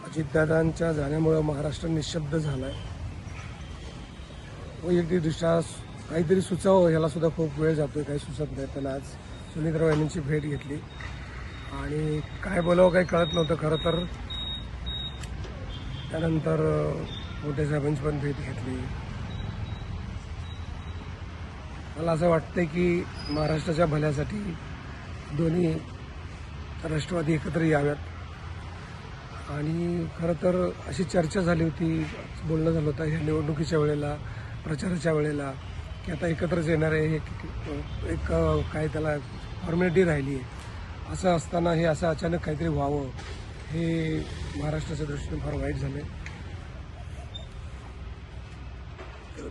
अजितदादांच्या जाण्यामुळे महाराष्ट्र निशब्द झाला आहे. वैयक्तिकदृष्ट्या काहीतरी सुचावं ह्याला सुद्धा खूप वेळ जातोय, काही सुचत नाही. पण आज सुनीतराव यांची भेट घेतली आणि काय बोलावं काही कळत नव्हतं खरं तर. त्यानंतर मोठे साहेबांची पण भेट घेतली. मला असं वाटतंय की महाराष्ट्राच्या भल्यासाठी दोन्ही राष्ट्रवादी एकत्र याव्यात. आणि खरं तर अशी चर्चा झाली होती, बोलणं झालं होतं ह्या निवडणुकीच्या वेळेला, प्रचाराच्या वेळेला, की आता एकत्रच येणार आहे. एक काय त्याला फॉर्मॅलिटी राहिली आहे. असं असताना हे असं अचानक काहीतरी व्हावं हे महाराष्ट्राच्या दृष्टीने फार वाईट झालं आहे.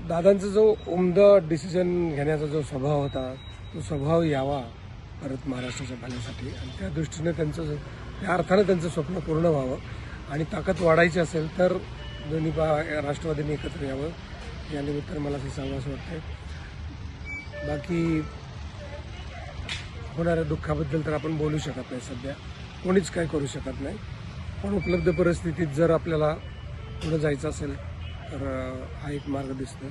दादांचा जो उमदा डिसिजन घेण्याचा जो स्वभाव होता तो स्वभाव यावा परत महाराष्ट्राच्या भल्यासाठी. आणि त्या दृष्टीने त्या अर्थानं त्यांचं स्वप्न पूर्ण व्हावं आणि ताकद वाढायची असेल तर दोन्ही राष्ट्रवादींनी एकत्र यावं. या निमित्तानं मला ते सांगावं असं वाटतंय. बाकी होणाऱ्या दुःखाबद्दल तर आपण बोलू शकत नाही, सध्या कोणीच काय करू शकत नाही. पण उपलब्ध परिस्थितीत जर आपल्याला पुढे जायचं असेल तर हा एक मार्ग दिसतो.